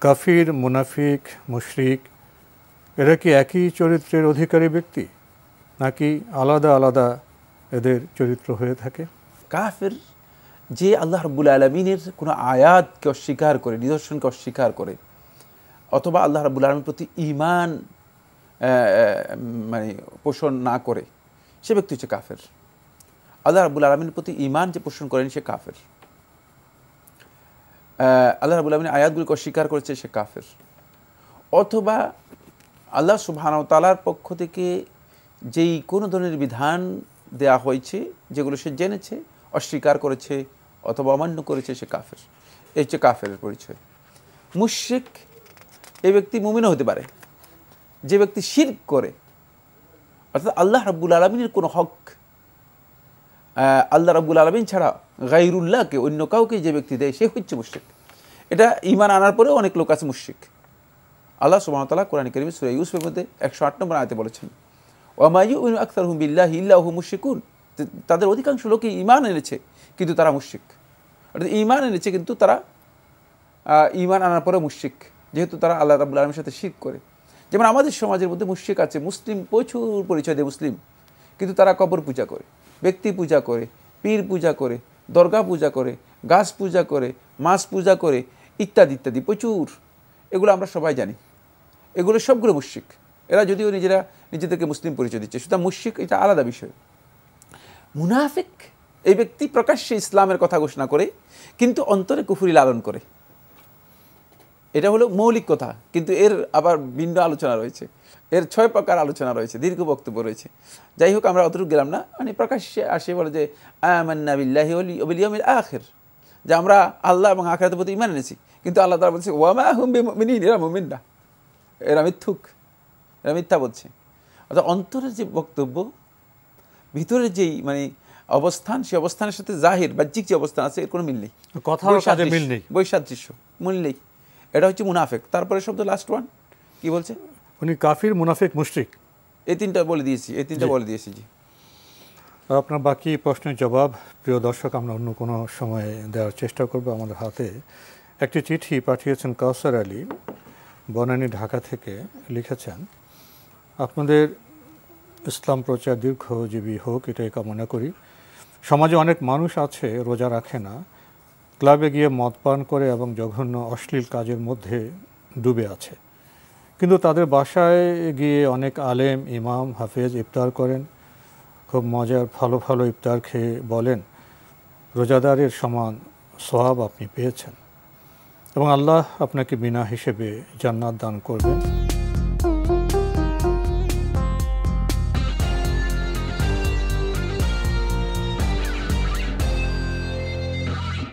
কাফির, মুনাফিক, মুশরিক এরা কি একই চরিত্রের অধিকারী ব্যক্তি, নাকি আলাদা আলাদা এদের চরিত্র হয়ে থাকে? কাফের যে আল্লাহ রাব্বুল আলামিনের কোনো আয়াতকে অস্বীকার করে, নিদর্শনকে অস্বীকার করে, অথবা আল্লাহ রাব্বুল আলামিনের প্রতি ঈমান মানে পোষণ না করে, সে ব্যক্তি হচ্ছে কাফের। আল্লাহ রাব্বুল আলামিনের প্রতি ঈমান যে পোষণ করেন সে কাফের। আল্লাহ রাব্বুল আলামিন আয়াতগুলিকে অস্বীকার করেছে সে কাফের। অথবা আল্লাহ সুবহানাহু ওয়া তাআলার পক্ষ থেকে যেই কোনো ধরনের বিধান দেয়া হয়েছে যেগুলো সে জেনেছে, অস্বীকার করেছে অথবা অমান্য করেছে, সে কাফের। এই হচ্ছে কাফের পরিচয়। মুশরিক এই ব্যক্তি মুমিনও হতে পারে। যে ব্যক্তি শিরক করে, অর্থাৎ আল্লাহ রাব্বুল আলামিনের কোনো হক আল্লাহ রাব্বুল আলামিন ছাড়া গায়রুল্লাহকে, অন্য কাউকে যে ব্যক্তি দেয়, সে হচ্ছে মুশরিক। এটা ঈমান আনার পরেও অনেক লোক আছে মুশরিক। আল্লাহ সুবহানাহু ওয়া তাআলা কোরআন কারীমে সূরা ইউসুফের মধ্যে 108 নম্বর আয়াতে বলেছেন, ওয়া মা ইউমিনু আকসারুহুম বিল্লাহি ইল্লা হুম মুশরিকুন। তাদের অধিকাংশ লোকই ঈমান এনেছে কিন্তু তারা মুশরিক। অর্থাৎ ঈমান এনেছে কিন্তু তারা ঈমান আনার পরে মুশরিক, যেহেতু তারা আল্লাহ রাব্বুল আলামিনের সাথে শিরক করে। যেমন আমাদের সমাজের মধ্যে মুশরিক আছে, মুসলিম প্রচুর পরিচয় দেয় মুসলিম, কিন্তু তারা কবর পূজা করে, ব্যক্তি পূজা করে, পীর পূজা করে, দরগা পূজা করে, গাছ পূজা করে, মাছ পূজা করে, ইত্যাদি ইত্যাদি প্রচুর। এগুলো আমরা সবাই জানি, এগুলো সবগুলো মুশরিক। এরা যদিও নিজেদেরকে মুসলিম পরিচয় দিচ্ছে, সুতরাং মুশরিক এটা আলাদা বিষয়। মুনাফিক এই ব্যক্তি প্রকাশ্যে ইসলামের কথা ঘোষণা করে কিন্তু অন্তরে কুফরি লালন করে। এটা হলো মৌলিক কথা, কিন্তু এর আবার ভিন্ন আলোচনা রয়েছে, এর 6 প্রকার আলোচনা রয়েছে, দীর্ঘ বক্তব্য রয়েছে। যাই হোক, আমরা অতটুকু গেলাম না। মানে প্রকাশ্যে আসে বলে যে আমান্না বিল্লাহি ওয়াল ইয়াউমিল আখির, যে আমরা আল্লাহ এবং আখিরাতের প্রতি ঈমান এনেছি, কিন্তু আল্লাহ তাআলা বলছে ওয়া মা হুম বিমুমিনিন, এরা মুমিন না, এরা মিথ্যুক, এরা মিথ্যা বলছে। অর্থাৎ অন্তরের যে বক্তব্য, ভিতরের যেই মানে অবস্থান, সেই অবস্থানের সাথে জাহির বাহ্যিক যে অবস্থান আছে এর কোনো মিল নেই, বৈসাদৃশ্য মিল নেই। এটা হচ্ছে মুনাফিক। তারপরে শব্দ লাস্ট ওয়ান কি বলছে? উনি কাফির, মুনাফিক, মুশরিক, এই তিনটা বলে দিয়েছি, জি। আপনার বাকি প্রশ্নের জবাব প্রিয় দর্শক আমরা অন্য কোনো সময়ে দেওয়ার চেষ্টা করব। আমাদের হাতে একটি চিঠি পাঠিয়েছেন কাউসার আলী, বনানী, ঢাকা থেকে। লিখেছেন, আপনাদের ইসলাম প্রচার দীর্ঘজীবী হোক, এটাই কামনা করি। সমাজে অনেক মানুষ আছে রোজা রাখে না, ক্লাবে গিয়ে মদ পান করে এবং জঘন্য অশ্লীল কাজের মধ্যে ডুবে আছে, কিন্তু তাদের বাসায় গিয়ে অনেক আলেম, ইমাম, হাফেজ ইফতার করেন, খুব মজার ভালো ভালো ইফতার খেয়ে বলেন রোজাদারের সমান সওয়াব আপনি পেয়েছেন এবং আল্লাহ আপনাকে বিনা হিসেবে জান্নাত দান করবেন।